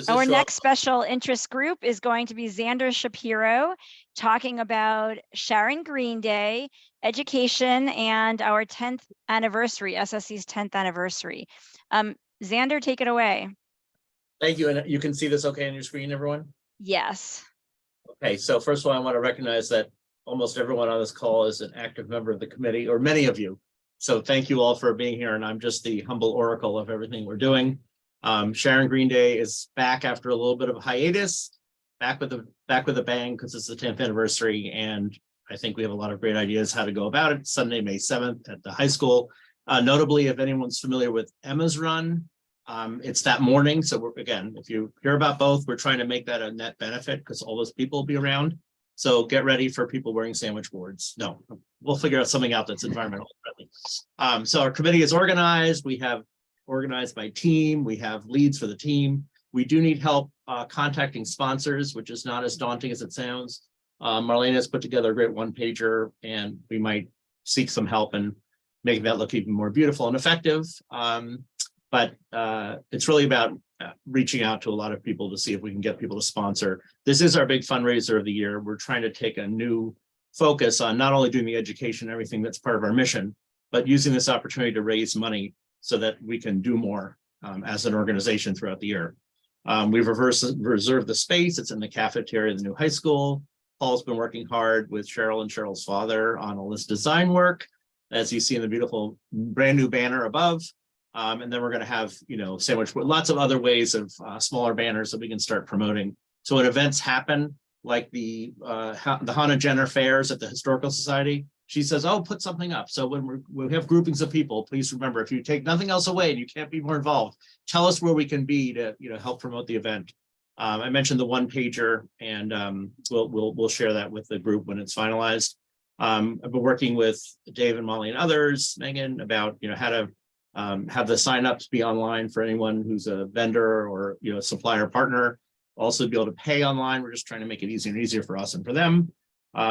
Does this Our show up? next special interest group is going to be Xander Shapiro talking about Sharon Green Day, education, and our 10th anniversary, SSC's 10th anniversary. Xander, take it away. Thank you. And you can see this okay on your screen, everyone? Yes. Okay, so first of all, I want to recognize that almost everyone on this call is an active member of the committee, or many of you. So thank you all for being here. And I'm just the humble oracle of everything we're doing. Sharon Green Day is back after a little bit of a hiatus, back with a bang because it's the 10th anniversary, and I think we have a lot of great ideas how to go about it. Sunday, May 7th at the high school. Notably, if anyone's familiar with Emma's Run, it's that morning. So again, if you hear about both, we're trying to make that a net benefit because all those people will be around. So get ready for people wearing sandwich boards. No, we'll figure out something out that's environmental friendly. So our committee is organized. We have organized by team. We have leads for the team. We do need help contacting sponsors, which is not as daunting as it sounds. Marlene has put together a great one-pager, and we might seek some help in making that look even more beautiful and effective. But it's really about reaching out to a lot of people to see if we can get people to sponsor. This is our big fundraiser of the year. We're trying to take a new focus on not only doing the education and everything that's part of our mission, but using this opportunity to raise money so that we can do more as an organization throughout the year. We've reserved the space. It's in the cafeteria of the new high school. Paul's been working hard with Cheryl and Cheryl's father on all this design work, as you see in the beautiful brand new banner above. And then we're going to have, sandwich, lots of other ways of smaller banners that we can start promoting. So when events happen, like the Hannah Jenner fairs at the Historical Society, she says, oh, put something up. So when we have groupings of people, please remember, if you take nothing else away and you can't be more involved, tell us where we can be to, help promote the event. I mentioned the one pager, and we'll share that with the group when it's finalized. I've been working with Dave and Molly and others, Megan, about, how to have the signups be online for anyone who's a vendor or, a supplier partner. Also be able to pay online. We're just trying to make it easier and easier for us and for them.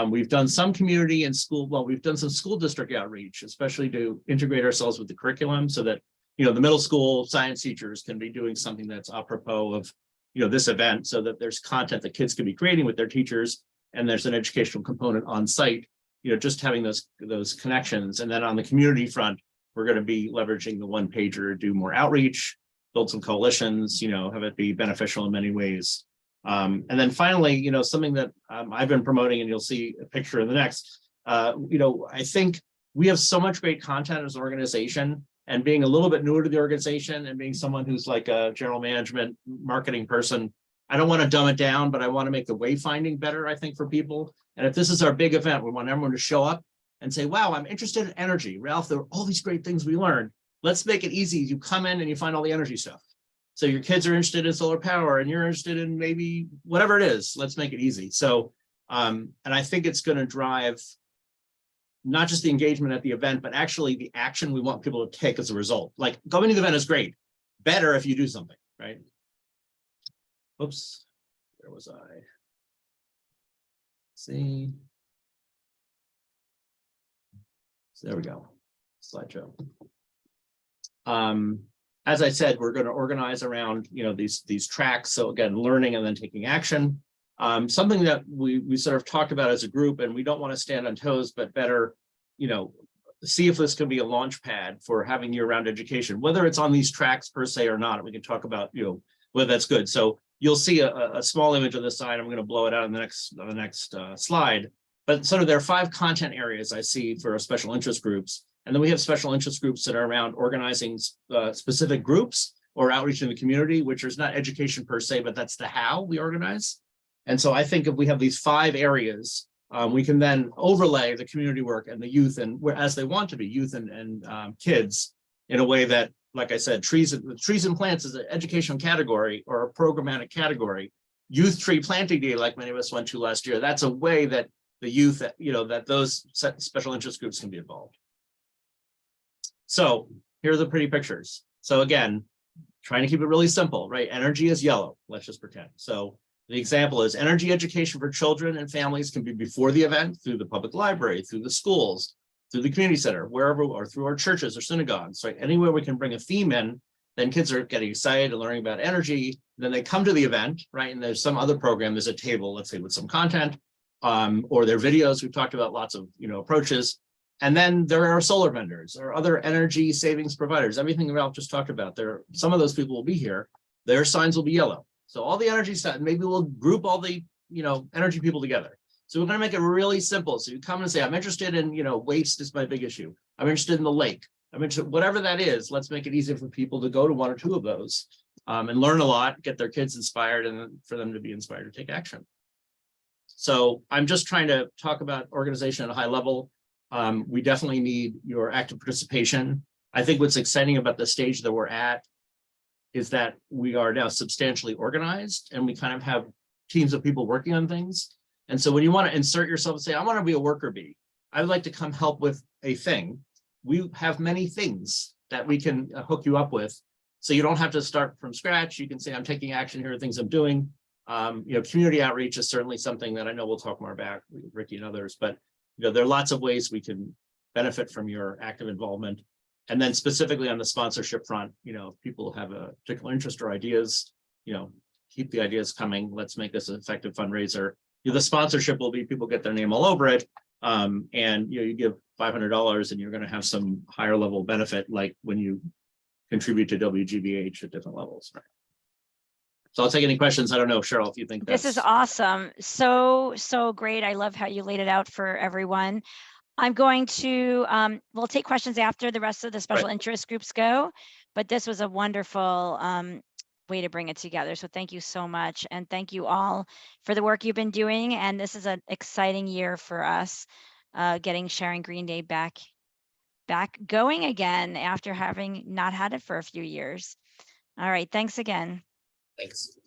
We've done some community and school, we've done some school district outreach, especially to integrate ourselves with the curriculum so that, the middle school science teachers can be doing something that's apropos of, this event, so that there's content that kids can be creating with their teachers, and there's an educational component on site, just having those connections. And then on the community front, we're going to be leveraging the one pager, do more outreach, build some coalitions, have it be beneficial in many ways. And then finally, something that I've been promoting, and you'll see a picture in the next, I think we have so much great content as an organization, and being a little bit newer to the organization and being someone who's like a general management marketing person, I don't want to dumb it down, but I want to make the wayfinding better, I think, for people. And if this is our big event, we want everyone to show up and say, wow, I'm interested in energy. Ralph, there are all these great things we learned. Let's make it easy. You come in and you find all the energy stuff. So your kids are interested in solar power and you're interested in maybe whatever it is. Let's make it easy. So, and I think it's going to drive not just the engagement at the event, but actually the action we want people to take as a result. Like, going to the event is great. Better if you do something, right? Oops, where was I? See. So there we go, slideshow. As I said, we're going to organize around, these tracks. So again, learning and then taking action. Something that we sort of talked about as a group, and we don't want to stand on toes, but better, see if this can be a launch pad for having year-round education, whether it's on these tracks per se or not. We can talk about, whether that's good. So you'll see a small image of the side. I'm going to blow it out on the next slide. But sort of there are 5 content areas I see for our special interest groups. And then we have special interest groups that are around organizing specific groups or outreach in the community, which is not education per se, but that's the how we organize. And so I think if we have these 5 areas, we can then overlay the community work and the youth, and as they want to be, youth and kids, in a way that, like I said, trees and plants is an educational category or a programmatic category. Youth tree planting day, like many of us went to last year, that's a way that the youth, that those special interest groups can be involved. So here are the pretty pictures. So again, trying to keep it really simple, right? Energy is yellow, let's just pretend. So the example is energy education for children and families can be before the event, through the public library, through the schools, through the community center, wherever, or through our churches or synagogues, right? Anywhere we can bring a theme in then kids are getting excited and learning about energy. Then they come to the event, right? And there's some other program, there's a table, let's say with some content, or their videos. We've talked about lots of, approaches. And then there are solar vendors or other energy savings providers. Everything Ralph just talked about there, some of those people will be here. Their signs will be yellow. So all the energy stuff, maybe we'll group all the, energy people together. So we're going to make it really simple. So you come and say, I'm interested in, waste is my big issue. I'm interested in the lake. I'm interested, whatever that is, let's make it easier for people to go to one or two of those and learn a lot, get their kids inspired, and for them to be inspired to take action. So I'm just trying to talk about organization at a high level. We definitely need your active participation. I think what's exciting about the stage that we're at is that we are now substantially organized and we kind of have teams of people working on things. And so when you want to insert yourself and say, I want to be a worker bee, I would like to come help with a thing. We have many things that we can hook you up with. So you don't have to start from scratch. You can say, I'm taking action, here are things I'm doing. Community outreach is certainly something that I know we'll talk more about, Ricky and others, but there are lots of ways we can benefit from your active involvement. And then specifically on the sponsorship front, if people have a particular interest or ideas, keep the ideas coming. Let's make this an effective fundraiser. The sponsorship will be people get their name all over it. And you give $500 and you're going to have some higher level benefit, like when you contribute to WGBH at different levels. Right? So I'll take any questions. I don't know, Cheryl, if you think this is awesome. So great. I love how you laid it out for everyone. I'm going to, we'll take questions after the rest of the special interest groups go, but this was a wonderful way to bring it together. So thank you so much. And thank you all for the work you've been doing. And this is an exciting year for us, getting Sharon Green Day back going again after having not had it for a few years. All right. Thanks again. Thanks.